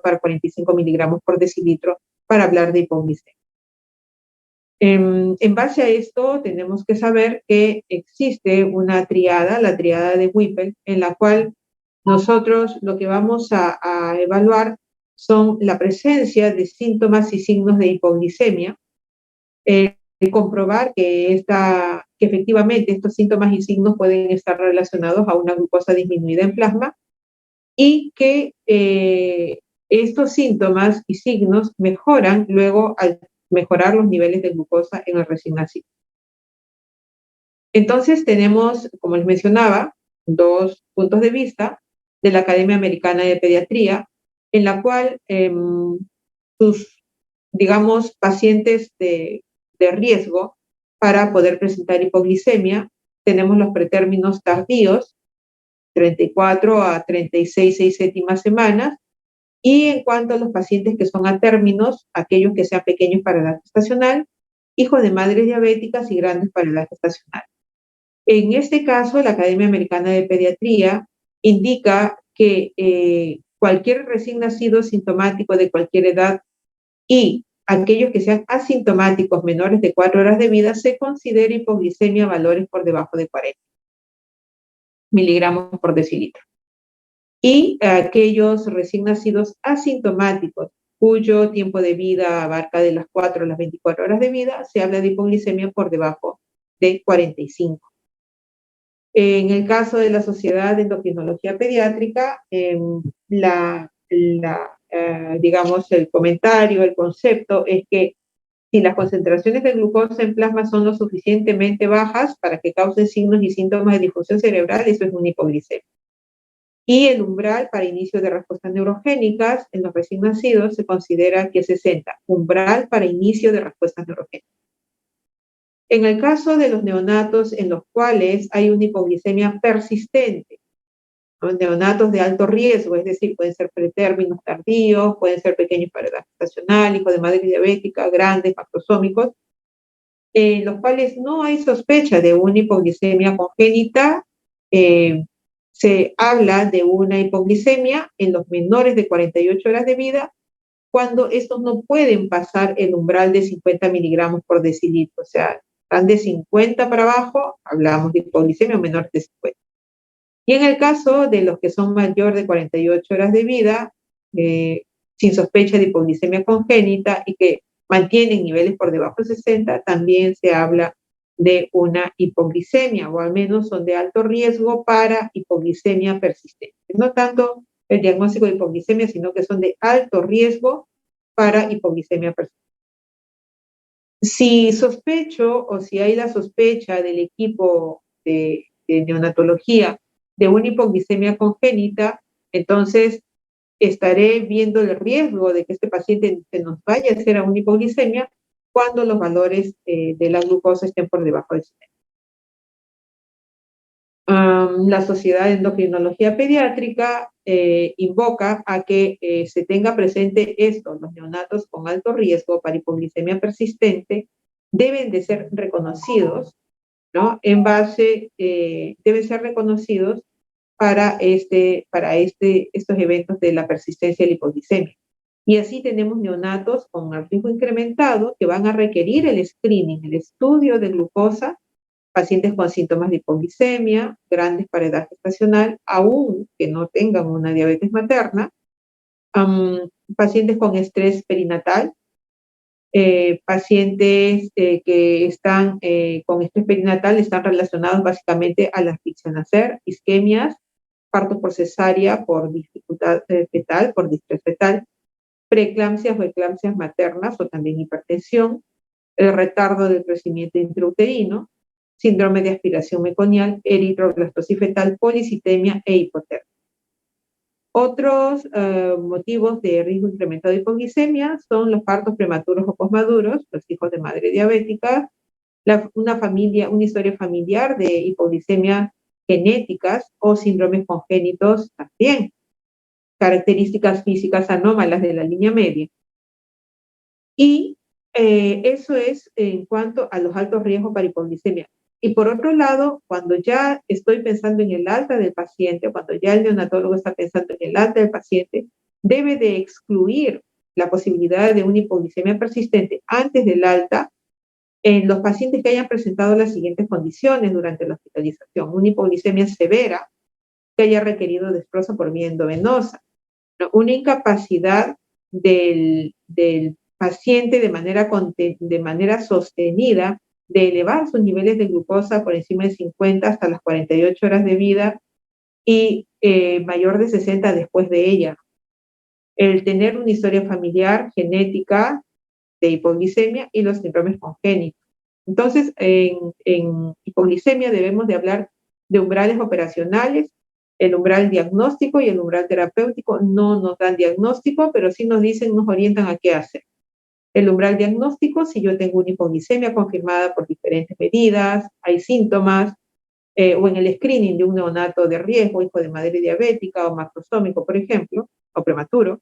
para 45 miligramos por decilitro para hablar de hipoglicemia. En base a esto, tenemos que saber que existe una triada, la triada de Whipple, en la cual nosotros lo que vamos a evaluar son la presencia de síntomas y signos de hipoglicemia, comprobar que efectivamente estos síntomas y signos pueden estar relacionados a una glucosa disminuida en plasma y que estos síntomas y signos mejoran luego al mejorar los niveles de glucosa en el recién nacido. Entonces tenemos, como les mencionaba, dos puntos de vista de la Academia Americana de Pediatría, en la cual sus, digamos, pacientes de riesgo para poder presentar hipoglicemia, tenemos los pretérminos tardíos, 34 a 36, 6/7 semanas, y en cuanto a los pacientes que son a términos, aquellos que sean pequeños para edad gestacional, hijos de madres diabéticas y grandes para edad gestacional. En este caso, la Academia Americana de Pediatría indica que cualquier recién nacido sintomático de cualquier edad y aquellos que sean asintomáticos menores de 4 horas de vida se considera hipoglicemia a valores por debajo de 40 miligramos por decilitro. Y aquellos recién nacidos asintomáticos cuyo tiempo de vida abarca de las 4 a las 24 horas de vida, se habla de hipoglicemia por debajo de 45. En el caso de la Sociedad de Endocrinología Pediátrica, digamos, el comentario, el concepto es que si las concentraciones de glucosa en plasma son lo suficientemente bajas para que causen signos y síntomas de disfunción cerebral, eso es una hipoglicemia. Y el umbral para inicio de respuestas neurogénicas en los recién nacidos se considera que es 60, umbral para inicio de respuestas neurogénicas. En el caso de los neonatos en los cuales hay una hipoglicemia persistente, los neonatos de alto riesgo, es decir, pueden ser pretérminos tardíos, pueden ser pequeños para edad gestacional, hijos de madre diabética, grandes, macrosómicos, en los cuales no hay sospecha de una hipoglicemia congénita, se habla de una hipoglicemia en los menores de 48 horas de vida cuando estos no pueden pasar el umbral de 50 miligramos por decilitro. O sea, están de 50 para abajo, hablamos de hipoglicemia, o menores de 50. Y en el caso de los que son mayor de 48 horas de vida, sin sospecha de hipoglicemia congénita y que mantienen niveles por debajo de 60, también se habla de una hipoglicemia, o al menos son de alto riesgo para hipoglicemia persistente. No tanto el diagnóstico de hipoglicemia, sino que son de alto riesgo para hipoglicemia persistente. Si sospecho o si hay la sospecha del equipo de neonatología de una hipoglicemia congénita, entonces estaré viendo el riesgo de que este paciente se nos vaya a hacer a una hipoglicemia cuando los valores de la glucosa estén por debajo de 70. La Sociedad de Endocrinología Pediátrica invoca a que se tenga presente esto: los neonatos con alto riesgo para hipoglicemia persistente deben de ser reconocidos, ¿no? Deben ser reconocidos para estos eventos de la persistencia de la hipoglicemia. Y así tenemos neonatos con riesgo incrementado que van a requerir el screening, el estudio de glucosa, pacientes con síntomas de hipoglicemia, grandes para edad gestacional, aún que no tengan una diabetes materna, pacientes con estrés perinatal, pacientes que están con estrés perinatal están relacionados básicamente a la asfixia al nacer, isquemias, partos por cesárea, por dificultad fetal, por distrés fetal, preeclampsias o eclampsias maternas o también hipertensión, el retardo del crecimiento intrauterino, síndrome de aspiración meconial, eritroblastosis fetal, policitemia e hipotermia. Otros motivos de riesgo incrementado de hipoglicemia son los partos prematuros o posmaduros, los hijos de madre diabética, una historia familiar de hipoglicemia genéticas o síndromes congénitos también, características físicas anómalas de la línea media. Y eso es en cuanto a los altos riesgos para hipoglicemia. Y por otro lado, cuando ya estoy pensando en el alta del paciente, cuando ya el neonatólogo está pensando en el alta del paciente, debe de excluir la posibilidad de una hipoglicemia persistente antes del alta en los pacientes que hayan presentado las siguientes condiciones durante la hospitalización: una hipoglicemia severa que haya requerido destrozo por vía endovenosa, ¿no? Una incapacidad del paciente de manera sostenida de elevar sus niveles de glucosa por encima de 50 hasta las 48 horas de vida y mayor de 60 después de ella. El tener una historia familiar, genética, de hipoglicemia y los síndromes congénitos. Entonces, en hipoglicemia debemos de hablar de umbrales operacionales, el umbral diagnóstico y el umbral terapéutico. No nos dan diagnóstico, pero sí nos dicen, nos orientan a qué hacer. El umbral diagnóstico, si yo tengo una hipoglicemia confirmada por diferentes medidas, hay síntomas, o en el screening de un neonato de riesgo, hijo de madre diabética o macrosómico, por ejemplo, o prematuro.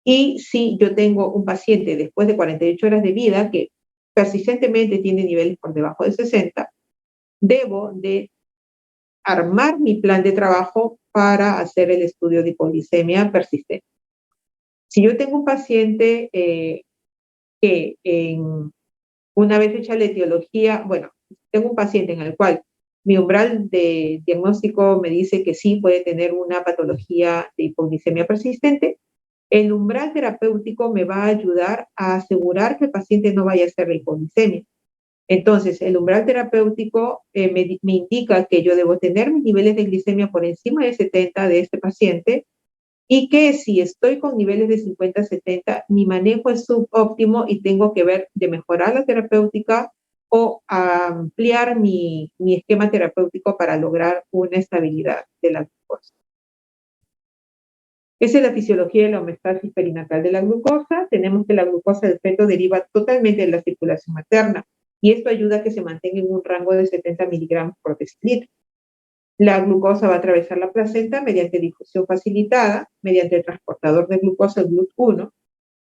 Y si yo tengo un paciente después de 48 horas de vida que persistentemente tiene niveles por debajo de 60, debo de armar mi plan de trabajo para hacer el estudio de hipoglicemia persistente. Si yo tengo un paciente que una vez hecha la etiología, bueno, tengo un paciente en el cual mi umbral de diagnóstico me dice que sí puede tener una patología de hipoglicemia persistente, el umbral terapéutico me va a ayudar a asegurar que el paciente no vaya a hacer la hipoglicemia. Entonces, el umbral terapéutico me indica que yo debo tener mis niveles de glicemia por encima de 70 de este paciente y que si estoy con niveles de 50-70, mi manejo es subóptimo y tengo que ver de mejorar la terapéutica o ampliar mi esquema terapéutico para lograr una estabilidad de la glucosa. Esa es la fisiología de la homeostasis perinatal de la glucosa. Tenemos que la glucosa del feto deriva totalmente de la circulación materna y esto ayuda a que se mantenga en un rango de 70 miligramos por decilitro. La glucosa va a atravesar la placenta mediante difusión facilitada, mediante el transportador de glucosa, el GLUT1,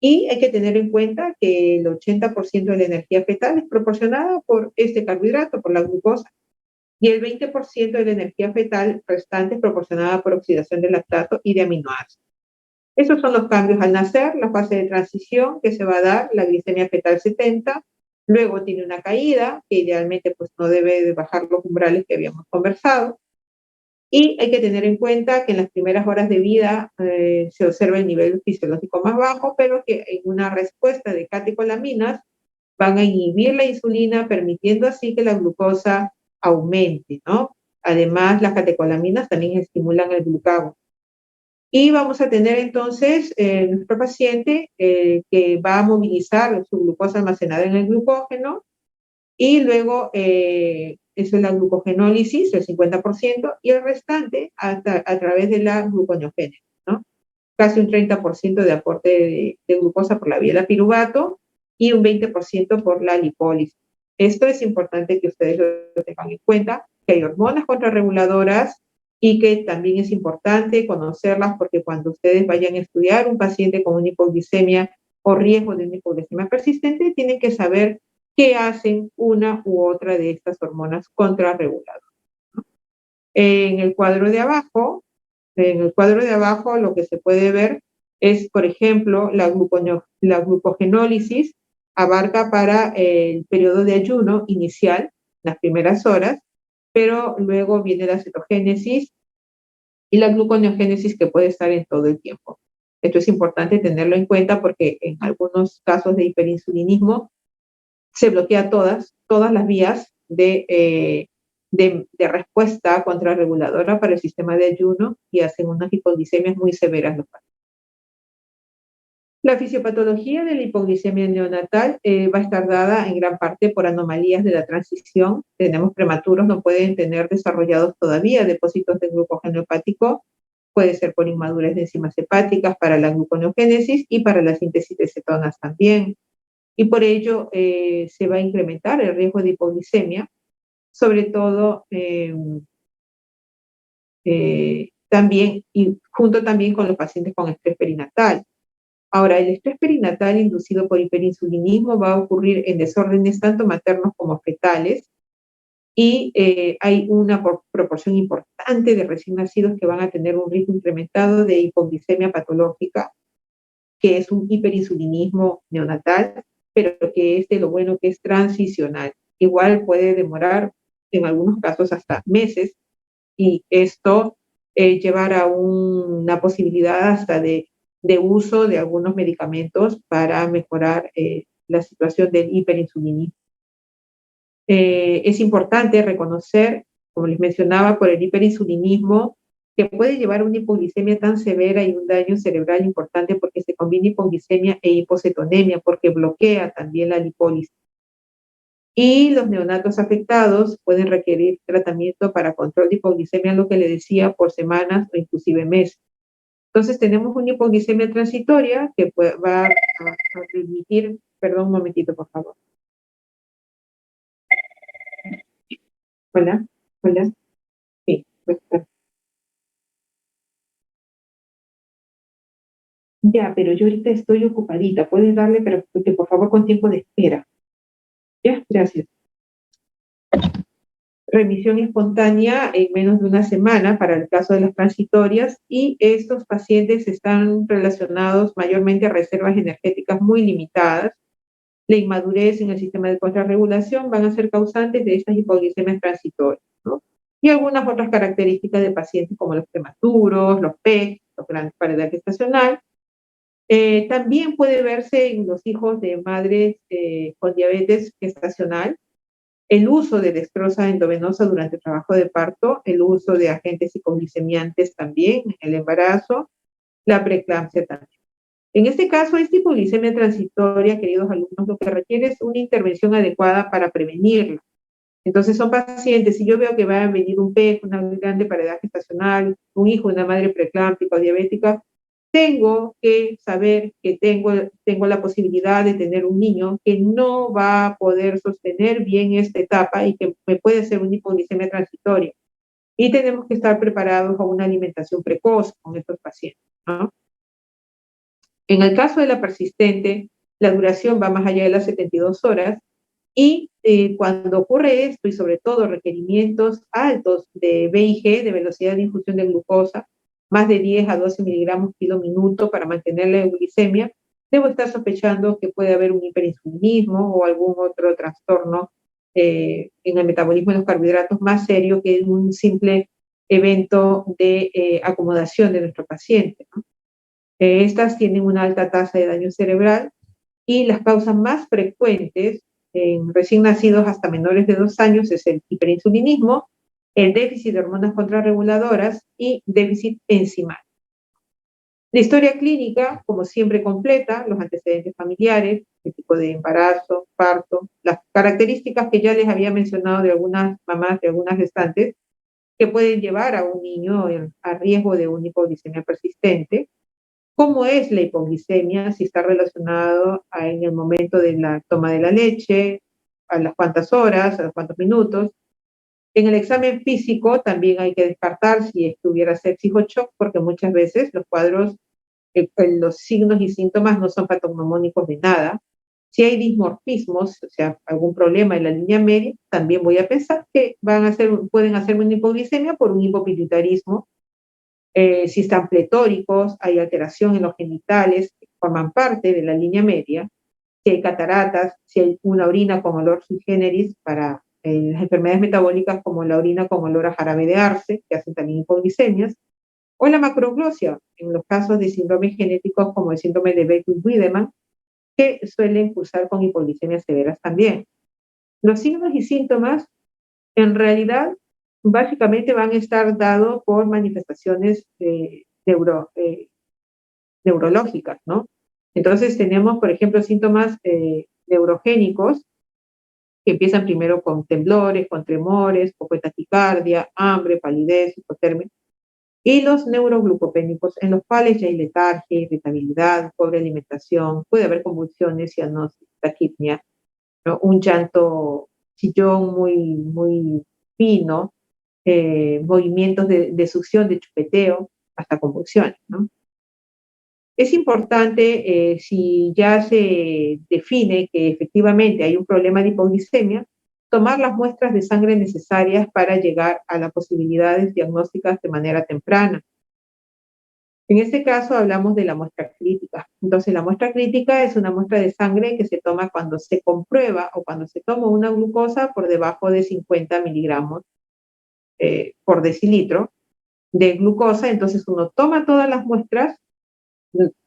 y hay que tener en cuenta que el 80% de la energía fetal es proporcionada por este carbohidrato, por la glucosa, y el 20% de la energía fetal restante es proporcionada por oxidación de lactato y de aminoácidos. Esos son los cambios al nacer, la fase de transición que se va a dar, la glicemia fetal 70, luego tiene una caída, que idealmente pues no debe de bajar los umbrales que habíamos conversado, y hay que tener en cuenta que en las primeras horas de vida se observa el nivel fisiológico más bajo, pero que en una respuesta de catecolaminas van a inhibir la insulina, permitiendo así que la glucosa aumente, ¿no? Además, las catecolaminas también estimulan el glucagón. Y vamos a tener entonces nuestro paciente que va a movilizar su glucosa almacenada en el glucógeno y luego eso es la glucogenólisis, el 50%, y el restante a través de la gluconeogénesis, ¿no? Casi un 30% de aporte de glucosa por la vía del piruvato y un 20% por la lipólisis. Esto es importante que ustedes lo tengan en cuenta, que hay hormonas contrarreguladoras y que también es importante conocerlas porque cuando ustedes vayan a estudiar un paciente con una hipoglicemia o riesgo de una hipoglicemia persistente, tienen que saber qué hacen una u otra de estas hormonas contrarreguladoras. En el cuadro de abajo, lo que se puede ver es, por ejemplo, la glucogenólisis abarca para el periodo de ayuno inicial, las primeras horas, pero luego viene la cetogénesis y la gluconeogénesis que puede estar en todo el tiempo. Esto es importante tenerlo en cuenta porque en algunos casos de hiperinsulinismo se bloquea todas las vías de respuesta contrarreguladora para el sistema de ayuno y hacen unas hipoglicemias muy severas los pacientes. La fisiopatología de la hipoglicemia neonatal va a estar dada en gran parte por anomalías de la transición. Tenemos prematuros, no pueden tener desarrollados todavía depósitos de glucógeno hepático. Puede ser por inmadurez de enzimas hepáticas para la gluconeogénesis y para la síntesis de cetonas también. Y por ello se va a incrementar el riesgo de hipoglicemia, sobre todo también, y junto también con los pacientes con estrés perinatal. Ahora, el estrés perinatal inducido por hiperinsulinismo va a ocurrir en desórdenes tanto maternos como fetales y hay una proporción importante de recién nacidos que van a tener un riesgo incrementado de hipoglicemia patológica, que es un hiperinsulinismo neonatal, pero que es de lo bueno que es transicional. Igual puede demorar en algunos casos hasta meses y esto llevar a una posibilidad hasta de uso de algunos medicamentos para mejorar la situación del hiperinsulinismo. Es importante reconocer, como les mencionaba, por el hiperinsulinismo, que puede llevar a una hipoglicemia tan severa y un daño cerebral importante porque se combina hipoglicemia e hipocetonemia, porque bloquea también la lipólisis. Y los neonatos afectados pueden requerir tratamiento para control de hipoglicemia, lo que le decía, por semanas o inclusive meses. Entonces tenemos una hipoglicemia transitoria que va a permitir, perdón un momentito por favor. Hola, hola. Sí, pues, ya, pero yo ahorita estoy ocupadita. Puedes darle, pero que por favor con tiempo de espera. Ya, gracias. Remisión espontánea en menos de una semana para el caso de las transitorias y estos pacientes están relacionados mayormente a reservas energéticas muy limitadas. La inmadurez en el sistema de contrarregulación van a ser causantes de estas hipoglicemias transitorias, ¿no? Y algunas otras características de pacientes como los prematuros, los PEC, los grandes paredes gestacional. También puede verse en los hijos de madres con diabetes gestacional, el uso de dextrosa endovenosa durante el trabajo de parto, el uso de agentes hipoglicemiantes también en el embarazo, la preeclampsia también. En este caso, esta hipoglicemia transitoria, queridos alumnos, lo que requiere es una intervención adecuada para prevenirla. Entonces son pacientes, si yo veo que va a venir un PEC, una grande pared gestacional, un hijo, una madre preeclámpica o diabética, tengo que saber que tengo la posibilidad de tener un niño que no va a poder sostener bien esta etapa y que me puede hacer una hipoglicemia transitoria. Y tenemos que estar preparados a una alimentación precoz con estos pacientes, ¿no? En el caso de la persistente, la duración va más allá de las 72 horas y cuando ocurre esto y sobre todo requerimientos altos de VIG, de velocidad de infusión de glucosa, más de 10 a 12 miligramos kilo minuto para mantener la euglicemia, debo estar sospechando que puede haber un hiperinsulinismo o algún otro trastorno en el metabolismo de los carbohidratos más serio que un simple evento de acomodación de nuestro paciente, ¿no? Estas tienen una alta tasa de daño cerebral y las causas más frecuentes en recién nacidos hasta menores de 2 años es el hiperinsulinismo, el déficit de hormonas contrarreguladoras y déficit enzimático. La historia clínica, como siempre, completa, los antecedentes familiares, el tipo de embarazo, parto, las características que ya les había mencionado de algunas mamás, de algunas gestantes, que pueden llevar a un niño a riesgo de una hipoglicemia persistente. ¿Cómo es la hipoglicemia? Si está relacionado en el momento de la toma de la leche, a las cuantas horas, a los cuantos minutos. En el examen físico también hay que descartar si estuviera sepsis o shock, porque muchas veces los cuadros, los signos y síntomas no son patognomónicos de nada. Si hay dismorfismos, o sea, algún problema en la línea media, también voy a pensar que pueden hacerme una hipoglicemia por un hipopituitarismo. Si están pletóricos, hay alteración en los genitales, que forman parte de la línea media, si hay cataratas, si hay una orina con olor sui generis para las enfermedades metabólicas como la orina con olor a jarabe de arce, que hacen también hipoglicemias, o la macroglosia, en los casos de síndromes genéticos como el síndrome de Beckwith-Wiedemann, que suelen cursar con hipoglicemias severas también. Los signos y síntomas en realidad básicamente van a estar dados por manifestaciones neurológicas, ¿no? Entonces tenemos, por ejemplo, síntomas neurogénicos que empiezan primero con temblores, con tremores, poco de taquicardia, hambre, palidez, hipotermia, y los neuroglucopénicos, en los cuales ya hay letargia, irritabilidad, pobre alimentación, puede haber convulsiones, cianosis, taquipnia, ¿no? Un llanto chillón muy fino, movimientos de succión, de chupeteo, hasta convulsiones, ¿no? Es importante, si ya se define que efectivamente hay un problema de hipoglicemia, tomar las muestras de sangre necesarias para llegar a las posibilidades diagnósticas de manera temprana. En este caso hablamos de la muestra crítica. Entonces, la muestra crítica es una muestra de sangre que se toma cuando se comprueba o cuando se toma una glucosa por debajo de 50 miligramos por decilitro de glucosa. Entonces, uno toma todas las muestras,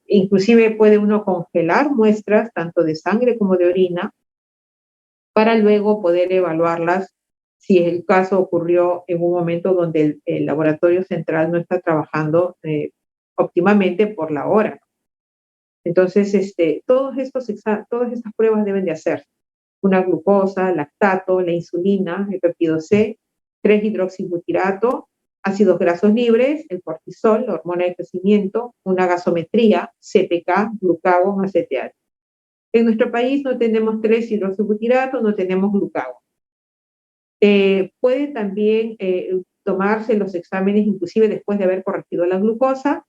inclusive puede uno congelar muestras tanto de sangre como de orina para luego poder evaluarlas si el caso ocurrió en un momento donde el laboratorio central no está trabajando óptimamente por la hora. Entonces, todas estas pruebas deben de hacerse. Una glucosa, lactato, la insulina, el péptido C, 3-hidroxibutirato, ácidos grasos libres, el cortisol, la hormona de crecimiento, una gasometría, CPK, glucagón, ACTH. En nuestro país no tenemos 3-hidroxibutirato, no tenemos glucagón. Puede también tomarse los exámenes inclusive después de haber corregido la glucosa,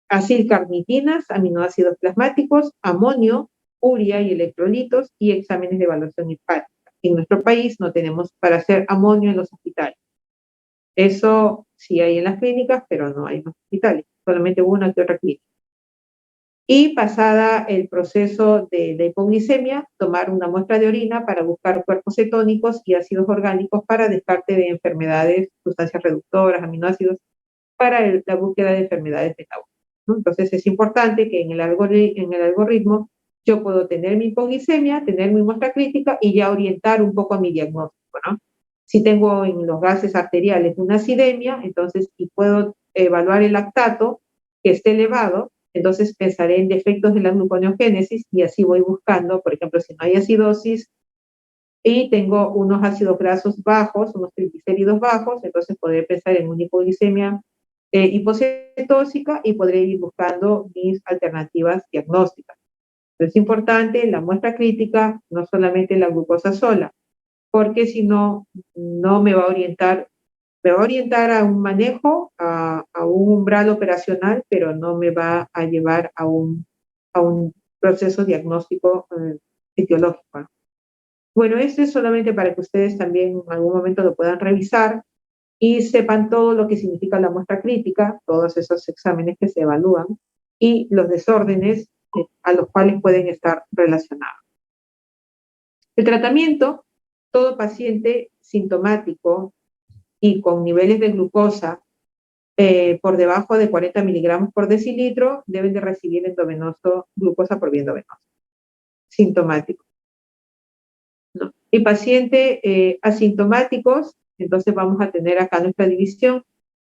acilcarnitinas, aminoácidos plasmáticos, amonio, urea y electrolitos y exámenes de evaluación hepática. En nuestro país no tenemos para hacer amonio en los hospitales. Eso sí hay en las clínicas, pero no hay en los hospitales, solamente una que otra clínica. Y pasada el proceso de hipoglicemia, tomar una muestra de orina para buscar cuerpos cetónicos y ácidos orgánicos para descarte de enfermedades, sustancias reductoras, aminoácidos, para la búsqueda de enfermedades metabólicas, ¿no? Entonces es importante que en el algoritmo yo puedo tener mi hipoglicemia, tener mi muestra crítica y ya orientar un poco a mi diagnóstico, ¿no? Si tengo en los gases arteriales una acidemia, entonces y puedo evaluar el lactato que esté elevado, entonces pensaré en defectos de la gluconeogénesis y así voy buscando, por ejemplo, si no hay acidosis y tengo unos ácidos grasos bajos, unos triglicéridos bajos, entonces podré pensar en una hipoglicemia hipocetóxica y podré ir buscando mis alternativas diagnósticas. Pero es importante la muestra crítica, no solamente la glucosa sola, porque si no, no me va a orientar, me va a orientar a un manejo, a un umbral operacional, pero no me va a llevar a un proceso diagnóstico etiológico, ¿no? Bueno, esto es solamente para que ustedes también en algún momento lo puedan revisar y sepan todo lo que significa la muestra crítica, todos esos exámenes que se evalúan y los desórdenes a los cuales pueden estar relacionados. El tratamiento, todo paciente sintomático y con niveles de glucosa por debajo de 40 miligramos por decilitro deben de recibir endovenoso, glucosa por vía endovenosa, sintomático, ¿no? Y paciente asintomáticos, entonces vamos a tener acá nuestra división.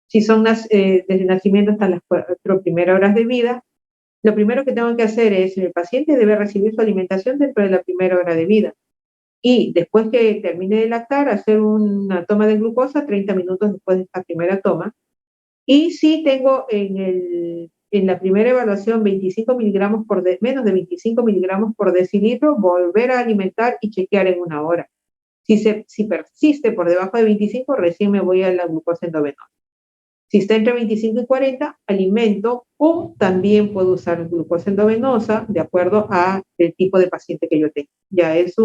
Si son desde nacimiento hasta las 4 primeras horas de vida, lo primero que tengo que hacer es, el paciente debe recibir su alimentación dentro de la primera hora de vida. Y después que termine de lactar, hacer una toma de glucosa 30 minutos después de esta primera toma. Y si tengo en la primera evaluación 25 miligramos menos de 25 miligramos por decilitro, volver a alimentar y chequear en una hora. Si persiste por debajo de 25, recién me voy a la glucosa endovenosa. Si está entre 25 y 40, alimento o también puedo usar glucosa endovenosa de acuerdo a el tipo de paciente que yo tengo. Ya es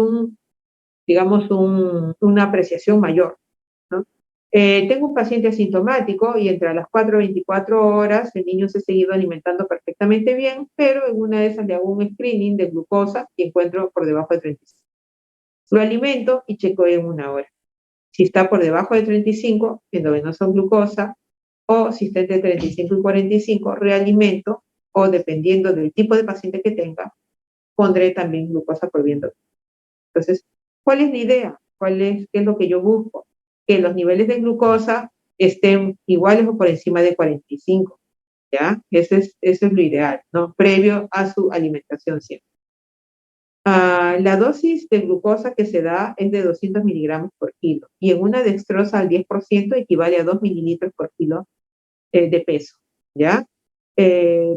digamos, una apreciación mayor, ¿no? Tengo un paciente asintomático y entre las 4 y 24 horas el niño se ha seguido alimentando perfectamente bien, pero en una de esas le hago un screening de glucosa y encuentro por debajo de 35. Lo alimento y checo en una hora. Si está por debajo de 35, endovenosa glucosa, o si está entre 35 y 45, realimento, o dependiendo del tipo de paciente que tenga, pondré también glucosa por vía endovenosa. Entonces, ¿cuál es la idea? ¿Qué es lo que yo busco? Que los niveles de glucosa estén iguales o por encima de 45, ¿ya? Eso es lo ideal, ¿no? Previo a su alimentación siempre. La dosis de glucosa que se da es de 200 miligramos por kilo y en una dextrosa al 10% equivale a 2 mililitros por kilo de peso, ¿ya?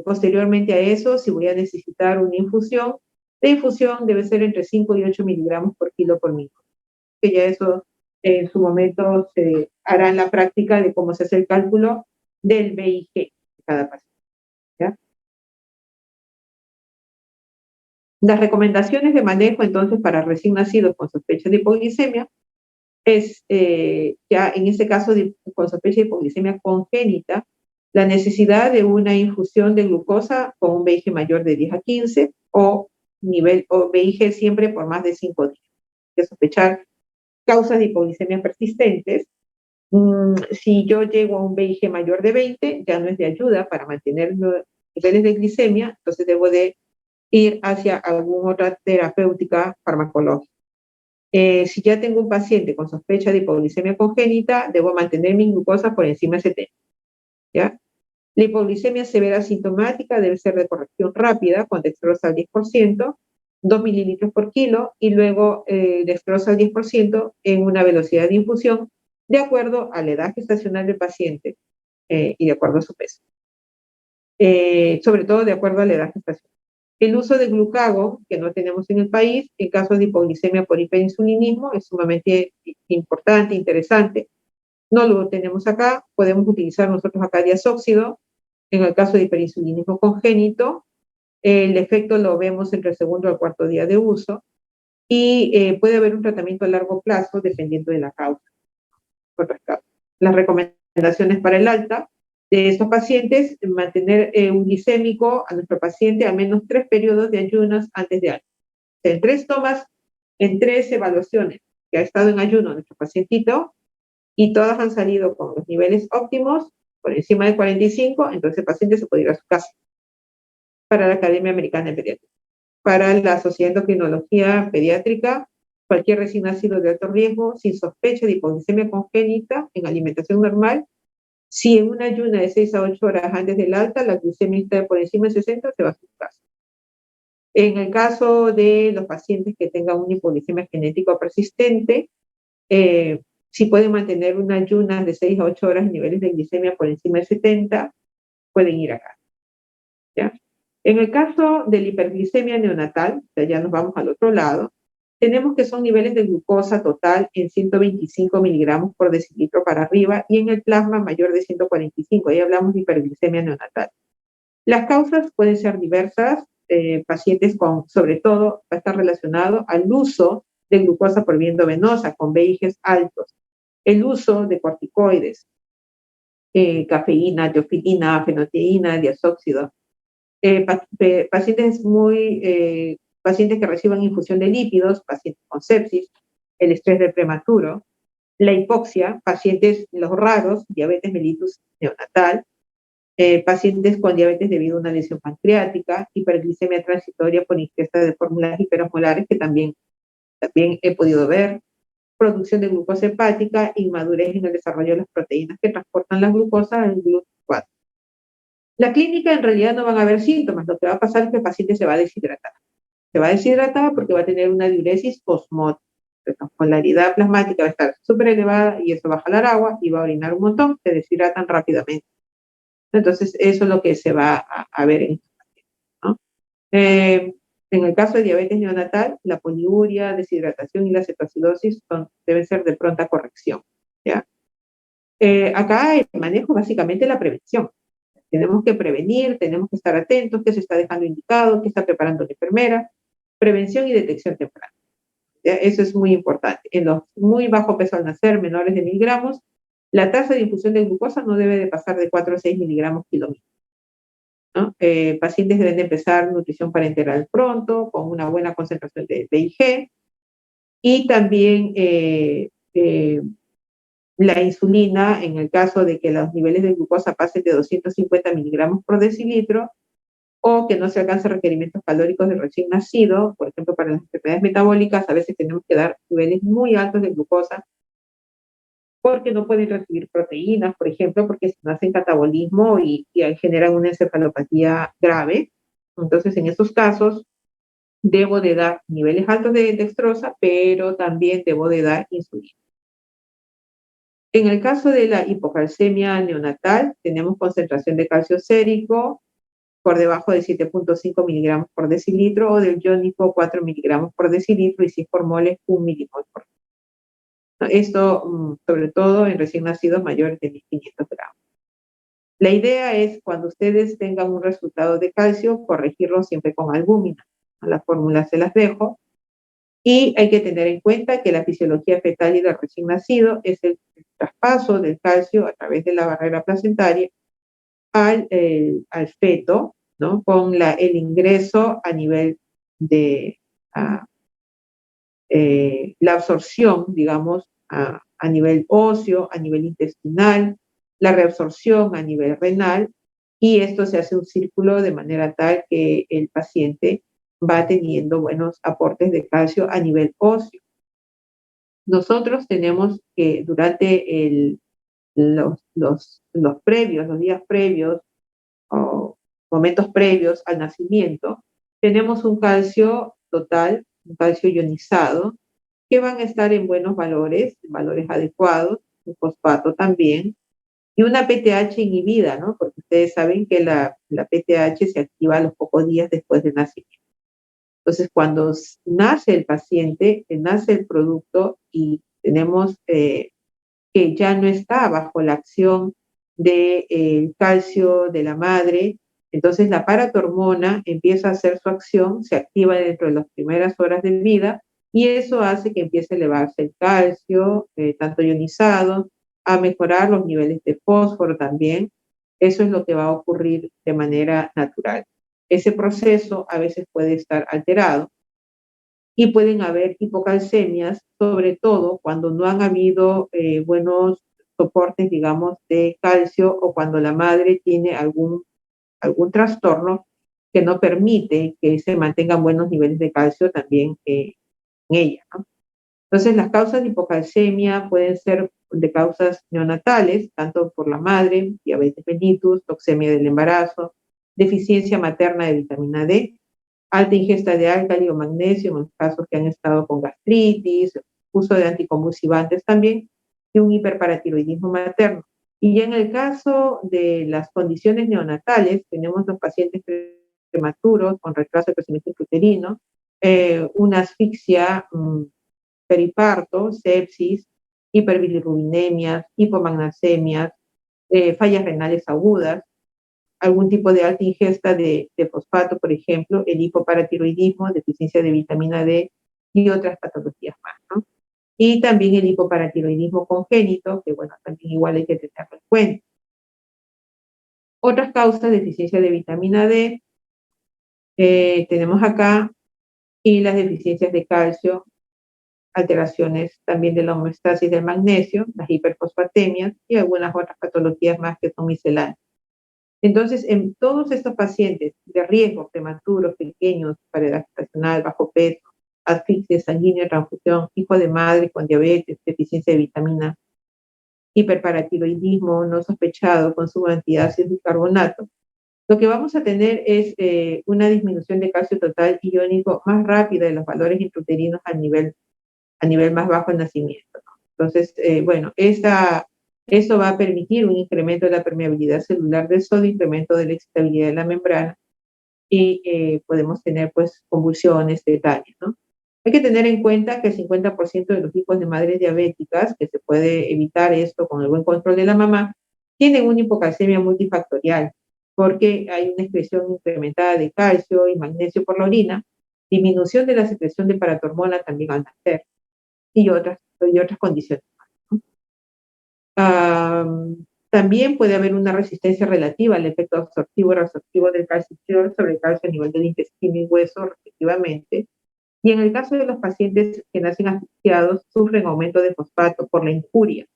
Posteriormente a eso, si voy a necesitar una infusión, la infusión debe ser entre 5 y 8 miligramos por kilo por minuto, que ya eso en su momento se hará en la práctica de cómo se hace el cálculo del BIG de cada paciente, ¿ya? Las recomendaciones de manejo entonces para recién nacidos con sospecha de hipoglicemia es ya en este caso con sospecha de hipoglicemia congénita, la necesidad de una infusión de glucosa con un VIG mayor de 10 a 15 o VIG siempre por más de 5 días. Hay que sospechar causas de hipoglicemia persistentes. Si yo llego a un VIG mayor de 20, ya no es de ayuda para mantener los niveles de glicemia, entonces debo de ir hacia alguna otra terapéutica farmacológica. Si ya tengo un paciente con sospecha de hipoglicemia congénita, debo mantener mi glucosa por encima de 70, ¿ya? La hipoglicemia severa sintomática debe ser de corrección rápida con dextrosa al 10%, 2 mililitros por kilo, y luego dextrosa al 10% en una velocidad de infusión de acuerdo a la edad gestacional del paciente y de acuerdo a su peso. Sobre todo de acuerdo a la edad gestacional. El uso de glucagon, que no tenemos en el país, en casos de hipoglicemia por hiperinsulinismo, es sumamente importante, interesante. No lo tenemos acá, podemos utilizar nosotros acá diazóxido, en el caso de hiperinsulinismo congénito. El efecto lo vemos entre el segundo al cuarto día de uso y puede haber un tratamiento a largo plazo dependiendo de la causa. Las recomendaciones para el alta de estos pacientes, mantener un glicémico a nuestro paciente al menos 3 periodos de ayunos antes de alta. En 3 tomas, en 3 evaluaciones que ha estado en ayuno nuestro pacientito y todas han salido con los niveles óptimos por encima de 45, entonces el paciente se puede ir a su casa. Para la Academia Americana de Pediatría. Para la Sociedad de Endocrinología Pediátrica, cualquier recién nacido de alto riesgo, sin sospecha de hipoglicemia congénita, en alimentación normal, si en una ayuna de 6 a 8 horas antes del alta, la glucemia está por encima de 60, se va a su casa. En el caso de los pacientes que tengan una hipoglicemia genética persistente, si pueden mantener una ayuna de 6 a 8 horas en niveles de glicemia por encima de 70, pueden ir acá. ¿Ya? En el caso de la hiperglicemia neonatal, ya nos vamos al otro lado, tenemos que son niveles de glucosa total en 125 miligramos por decilitro para arriba y en el plasma mayor de 145. Ahí hablamos de hiperglicemia neonatal. Las causas pueden ser diversas, pacientes con, sobre todo, va a estar relacionado al uso de glucosa por vía endovenosa con VIGs altos, el uso de corticoides, cafeína, teofilina, fenotiedina, diazóxido, pacientes que reciban infusión de lípidos, pacientes con sepsis, el estrés del prematuro, la hipoxia, pacientes, los raros, diabetes mellitus neonatal, pacientes con diabetes debido a una lesión pancreática, hiperglicemia transitoria por ingesta de fórmulas hiperosmolares, que también he podido ver, producción de glucosa hepática, inmadurez en el desarrollo de las proteínas que transportan la glucosa al GLUT4. La clínica en realidad no van a haber síntomas, lo que va a pasar es que el paciente se va a deshidratar. Se va a deshidratar porque va a tener una diuresis osmótica. La osmolaridad plasmática va a estar súper elevada y eso va a jalar agua y va a orinar un montón, se deshidratan rápidamente. Entonces, eso es lo que se va a ver en estos pacientes, ¿no? En el caso de diabetes neonatal, la poliuria, deshidratación y la cetoacidosis deben ser de pronta corrección, ¿ya? Acá el manejo básicamente la prevención. Tenemos que prevenir, tenemos que estar atentos, qué se está dejando indicado, qué está preparando la enfermera, prevención y detección temprana. ¿Ya? Eso es muy importante. En los muy bajo peso al nacer, menores de 1000 gramos, la tasa de infusión de glucosa no debe de pasar de 4 a 6 miligramos kilómetro, ¿no? Pacientes deben de empezar nutrición parenteral pronto, con una buena concentración de VIG, y también la insulina, en el caso de que los niveles de glucosa pasen de 250 miligramos por decilitro, o que no se alcance requerimientos calóricos del recién nacido, por ejemplo, para las enfermedades metabólicas, a veces tenemos que dar niveles muy altos de glucosa, porque no pueden recibir proteínas, por ejemplo, porque se hacen catabolismo y generan una encefalopatía grave. Entonces, en estos casos, debo de dar niveles altos de dextrosa, pero también debo de dar insulina. En el caso de la hipocalcemia neonatal, tenemos concentración de calcio sérico por debajo de 7.5 miligramos por decilitro o del iónico 4 miligramos por decilitro y si es por mole 1 milimol por decilitro. Esto, sobre todo en recién nacidos mayores de 1500 gramos. La idea es, cuando ustedes tengan un resultado de calcio, corregirlo siempre con albúmina. A las fórmulas se las dejo. Y hay que tener en cuenta que la fisiología fetal y del recién nacido es el traspaso del calcio a través de la barrera placentaria al feto, ¿no? Con el ingreso a nivel de la absorción, digamos, a nivel óseo, a nivel intestinal, la reabsorción a nivel renal, y esto se hace un círculo de manera tal que el paciente va teniendo buenos aportes de calcio a nivel óseo. Nosotros tenemos que durante los días previos o momentos previos al nacimiento, tenemos un calcio total, un calcio ionizado, que van a estar en buenos valores adecuados, un fosfato también, y una PTH inhibida, ¿no? Porque ustedes saben que la PTH se activa a los pocos días después del nacimiento. Entonces, cuando nace el paciente, nace el producto y tenemos que ya no está bajo la acción del calcio de la madre, entonces la paratormona empieza a hacer su acción, se activa dentro de las primeras horas de vida y eso hace que empiece a elevarse el calcio, tanto ionizado, a mejorar los niveles de fósforo también. Eso es lo que va a ocurrir de manera natural. Ese proceso a veces puede estar alterado y pueden haber hipocalcemias, sobre todo cuando no han habido buenos soportes, digamos, de calcio o cuando la madre tiene algún trastorno que no permite que se mantengan buenos niveles de calcio también en ella, ¿no? Entonces, las causas de hipocalcemia pueden ser de causas neonatales, tanto por la madre, diabetes mellitus, toxemia del embarazo, deficiencia materna de vitamina D, alta ingesta de álcali o magnesio en los casos que han estado con gastritis, uso de anticonvulsivantes también, y un hiperparatiroidismo materno. Y ya en el caso de las condiciones neonatales, tenemos los pacientes prematuros con retraso de crecimiento uterino, una asfixia periparto, sepsis, hiperbilirrubinemia, hipomagnesemias, fallas renales agudas, algún tipo de alta ingesta de fosfato, por ejemplo, el hipoparatiroidismo, deficiencia de vitamina D y otras patologías más, ¿no? Y también el hipoparatiroidismo congénito, que bueno, también igual hay que tenerlo en cuenta. Otras causas, deficiencia de vitamina D, tenemos acá, y las deficiencias de calcio, alteraciones también de la homeostasis del magnesio, las hiperfosfatemias y algunas otras patologías más que son misceláneas. Entonces, en todos estos pacientes de riesgo, prematuros, pequeños, para edad gestacional, bajo peso, asfixia sanguínea, transfusión, hijo de madre con diabetes, deficiencia de vitamina, hiperparatiroidismo no sospechado, consumo de antiácidos y carbonato, lo que vamos a tener es una disminución de calcio total iónico más rápida de los valores intrauterinos a nivel más bajo de nacimiento, ¿no? Entonces, bueno, eso va a permitir un incremento de la permeabilidad celular del sodio, incremento de la excitabilidad de la membrana y podemos tener pues convulsiones, tetanios, ¿no? Hay que tener en cuenta que el 50% de los hijos de madres diabéticas, que se puede evitar esto con el buen control de la mamá, tienen una hipocalcemia multifactorial, porque hay una excreción incrementada de calcio y magnesio por la orina, disminución de la secreción de paratormona también al nacer, y otras condiciones. También puede haber una resistencia relativa al efecto absortivo y reabsortivo del calcitriol sobre el calcio a nivel del intestino y hueso, respectivamente. Y en el caso de los pacientes que nacen asfixiados, sufren aumento de fosfato por la injuria,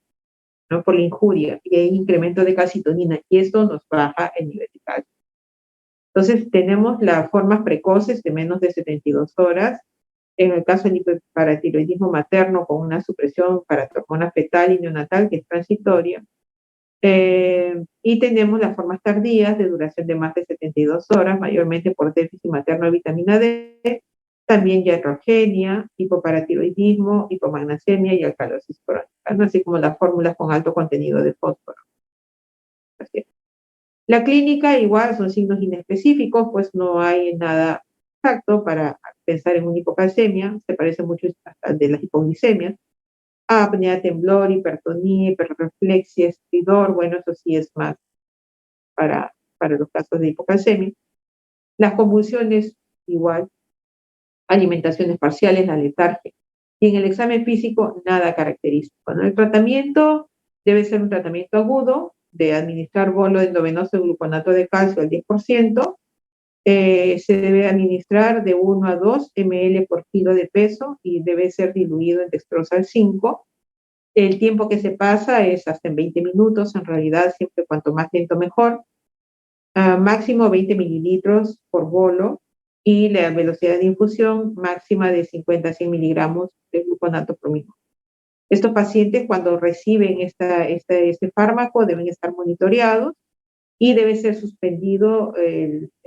¿no? Por la injuria, y hay incremento de calcitonina, y esto nos baja el nivel de calcio. Entonces, tenemos las formas precoces de menos de 72 horas, en el caso del hiperparatiroidismo materno con una supresión para hormona fetal y neonatal que es transitoria. Y tenemos las formas tardías de duración de más de 72 horas, mayormente por déficit materno de vitamina D, también iatrogenia, hipoparatiroidismo, hipomagnesemia y alcalosis crónica, ¿no? Así como las fórmulas con alto contenido de fósforo. Así. La clínica igual son signos inespecíficos, pues no hay nada exacto para pensar en una hipocalcemia, se parece mucho hasta de las hipoglicemias. Apnea, temblor, hipertonía, hiperreflexia, estridor, bueno, eso sí es más para los casos de hipocalcemia. Las convulsiones igual, alimentaciones parciales, la letargia. Y en el examen físico, nada característico, ¿no? El tratamiento debe ser un tratamiento agudo de administrar bolo endovenoso de gluconato de calcio al 10%. Se debe administrar de 1 a 2 ml por kilo de peso y debe ser diluido en dextrosal 5. El tiempo que se pasa es hasta en 20 minutos, en realidad siempre cuanto más lento mejor. Máximo 20 mililitros por bolo y la velocidad de infusión máxima de 50 a 100 miligramos de gluconato por minuto. Estos pacientes cuando reciben este fármaco deben estar monitoreados y debe ser suspendido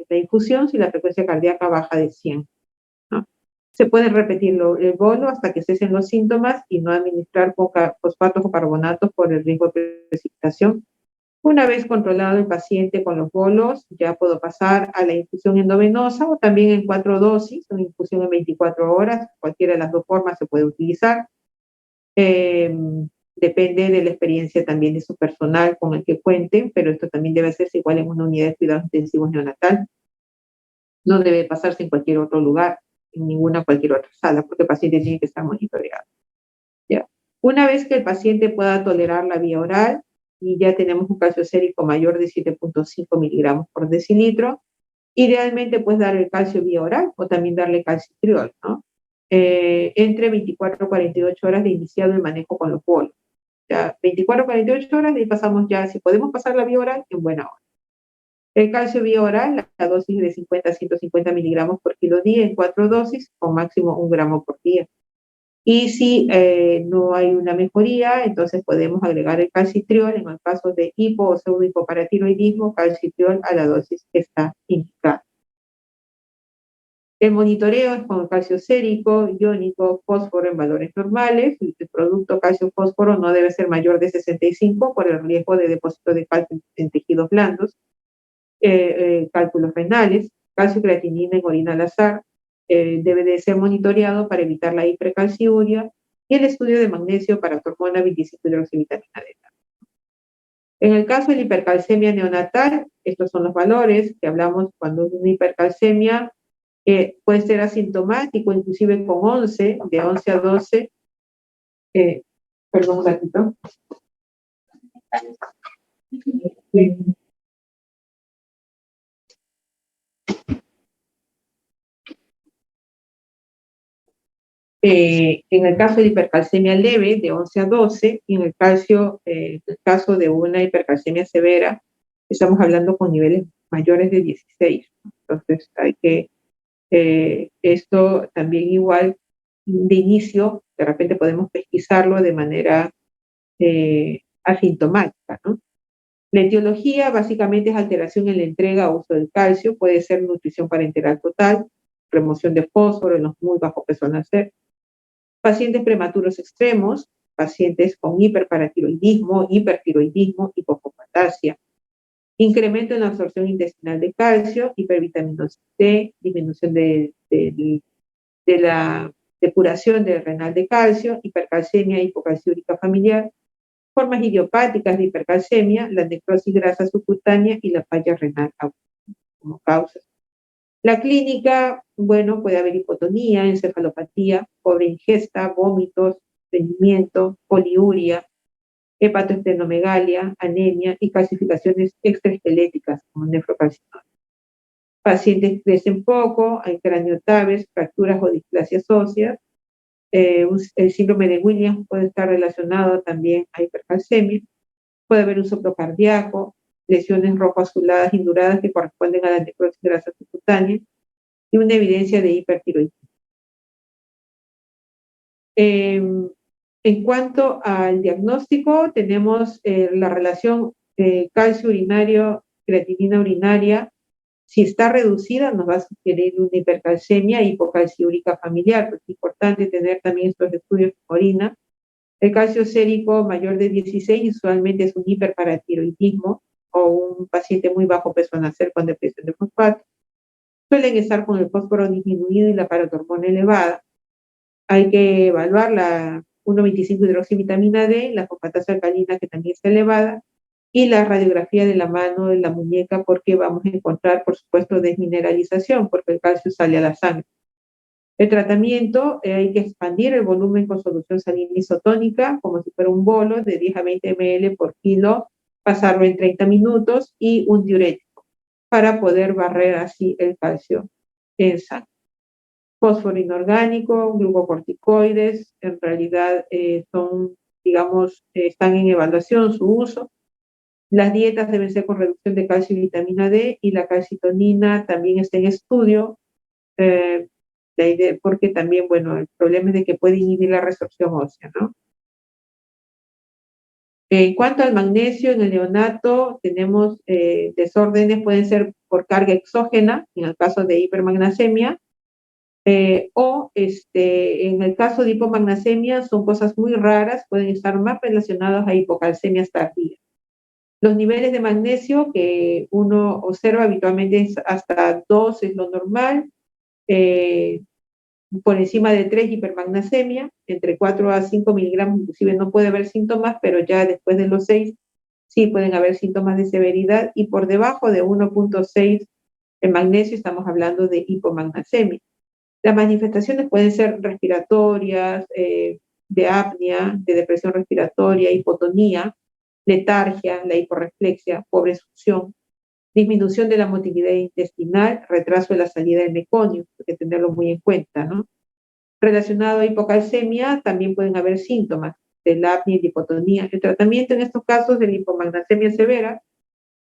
la infusión si la frecuencia cardíaca baja de 100. ¿No? Se puede repetir el bolo hasta que cesen los síntomas y no administrar fosfatos o carbonatos por el riesgo de precipitación. Una vez controlado el paciente con los bolos, ya puedo pasar a la infusión endovenosa o también en 4 dosis, una infusión en 24 horas, cualquiera de las dos formas se puede utilizar. Depende de la experiencia también de su personal con el que cuenten, pero esto también debe hacerse igual en una unidad de cuidados intensivos neonatal. No debe pasarse en cualquier otro lugar, en cualquier otra sala, porque el paciente tiene que estar monitoreado. ¿Ya? Una vez que el paciente pueda tolerar la vía oral y ya tenemos un calcio sérico mayor de 7.5 miligramos por decilitro, idealmente puedes dar el calcio vía oral o también darle calcitriol, ¿no? Entre 24 a 48 horas de iniciado el manejo con los bolos. Ya 24 a 48 horas y pasamos ya, si podemos pasar la vía oral, en buena hora. El calcio vía oral, la dosis de 50 a 150 miligramos por kilo día en 4 dosis, con máximo 1 gramo por día. Y si no hay una mejoría, entonces podemos agregar el calcitriol en el caso de hipo o pseudohipoparatiroidismo, calcitriol a la dosis que está indicada. El monitoreo es con calcio sérico, iónico, fósforo en valores normales. El producto calcio-fósforo no debe ser mayor de 65 por el riesgo de depósito de calcio en tejidos blandos. Cálculos renales, calcio-creatinina en orina al azar, debe de ser monitoreado para evitar la hipercalciuria y el estudio de magnesio para hormona 25-hidroxivitamina D. En el caso de la hipercalcemia neonatal, estos son los valores que hablamos cuando es una hipercalcemia. Puede ser asintomático, inclusive con 11, de 11 a 12. Perdón un ratito. En el caso de hipercalcemia leve, de 11 a 12, y en el caso de una hipercalcemia severa, estamos hablando con niveles mayores de 16. Entonces, hay que, esto también igual de inicio, de repente podemos pesquisarlo de manera asintomática, ¿no? La etiología básicamente es alteración en la entrega o uso del calcio, puede ser nutrición parenteral total, remoción de fósforo en los muy bajos peso al nacer, pacientes prematuros extremos, pacientes con hiperparatiroidismo, hipertiroidismo, hipofosfatasia, incremento en la absorción intestinal de calcio, hipervitaminosis D, disminución de la depuración del renal de calcio, hipercalcemia hipocalciúrica familiar, formas idiopáticas de hipercalcemia, la necrosis grasa subcutánea y la falla renal como causas. La clínica, bueno, puede haber hipotonía, encefalopatía, pobre ingesta, vómitos, estreñimiento, poliuria, hepatoesplenomegalia, anemia y calcificaciones extraesqueléticas como nefrocalcinosis. Pacientes crecen poco, hay craniotabes, fracturas o displasias óseas. El síndrome de Williams puede estar relacionado también a hipercalcemia. Puede haber un soplo cardíaco, lesiones rojo-azuladas induradas que corresponden a la necrosis grasa subcutánea y una evidencia de hipertiroidismo. En cuanto al diagnóstico, tenemos la relación calcio urinario, creatinina urinaria. Si está reducida, nos va a sugerir una hipercalcemia hipocalciúrica familiar, porque es importante tener también estos estudios con orina. El calcio sérico mayor de 16 usualmente es un hiperparatiroidismo o un paciente muy bajo peso al nacer con depresión de fosfato. Suelen estar con el fósforo disminuido y la paratormona elevada. Hay que evaluar la 1,25-hidroxivitamina D, la fosfatasa alcalina que también está elevada, y la radiografía de la mano, de la muñeca, porque vamos a encontrar, por supuesto, desmineralización, porque el calcio sale a la sangre. El tratamiento, hay que expandir el volumen con solución salina isotónica, como si fuera un bolo de 10 a 20 ml por kilo, pasarlo en 30 minutos y un diurético para poder barrer así el calcio en sangre. Fósforo inorgánico, glucocorticoides, en realidad son, digamos, están en evaluación su uso. Las dietas deben ser con reducción de calcio y vitamina D, y la calcitonina también está en estudio, eh, porque también, bueno, el problema es de que puede inhibir la resorción ósea, ¿no? En cuanto al magnesio, en el neonato tenemos desórdenes, pueden ser por carga exógena, en el caso de hipermagnesemia, en el caso de hipomagnesemia son cosas muy raras, pueden estar más relacionadas a hipocalcemias tardías. Los niveles de magnesio que uno observa habitualmente es hasta 2 es lo normal, por encima de 3 hipermagnesemia, entre 4 a 5 miligramos inclusive no puede haber síntomas, pero ya después de los 6 sí pueden haber síntomas de severidad, y por debajo de 1.6 en magnesio estamos hablando de hipomagnesemia. Las manifestaciones pueden ser respiratorias, de apnea, de depresión respiratoria, hipotonía, letargia, la hiporreflexia, pobre succión, disminución de la motilidad intestinal, retraso de la salida del meconio, hay que tenerlo muy en cuenta, ¿no? Relacionado a hipocalcemia, también pueden haber síntomas de la apnea y de hipotonía. El tratamiento en estos casos de la hipomagnesemia severa: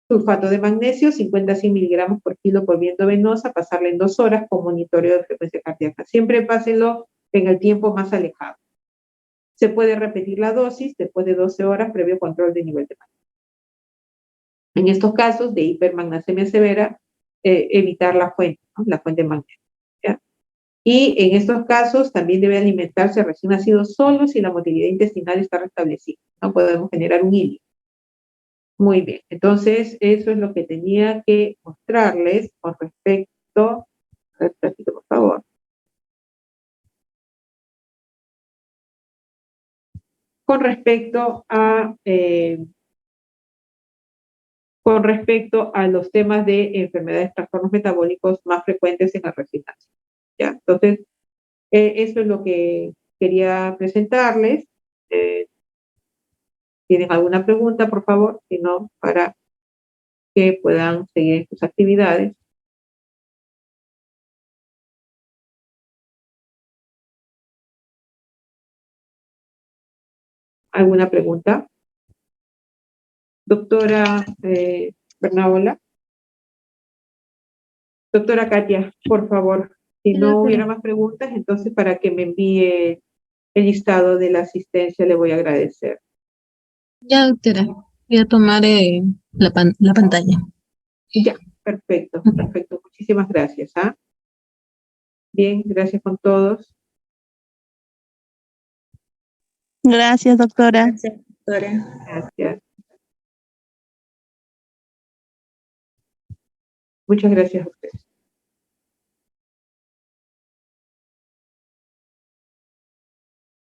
sulfato de magnesio, 50 a 100 miligramos por kilo por vía endovenosa, pasarla en 2 horas con monitoreo de frecuencia cardíaca. Siempre pásenlo en el tiempo más alejado. Se puede repetir la dosis después de 12 horas previo control de nivel de magnesio. En estos casos de hipermagnesemia severa, evitar la fuente, ¿no? La fuente de magnesio, ¿ya? Y en estos casos también debe alimentarse recién nacido solo si la motilidad intestinal está restablecida. No podemos generar un hilo. Muy bien, entonces eso es lo que tenía que mostrarles con respecto, repito, por favor, con respecto a los temas de enfermedades, trastornos metabólicos más frecuentes en la recién nacido, ¿ya? Entonces, eso es lo que quería presentarles. ¿Tienen alguna pregunta, por favor? Si no, para que puedan seguir sus actividades. ¿Alguna pregunta? Doctora Bernaola. Doctora Katia, por favor, si Sí, no doctora. hubiera más preguntas, entonces para que me envíe el listado de la asistencia le voy a agradecer. Ya, doctora. Voy a tomar la pantalla. Ya, perfecto, perfecto. Muchísimas gracias, ¿ah? Bien, gracias con todos. Gracias, doctora. Gracias, doctora. Gracias. Muchas gracias a ustedes.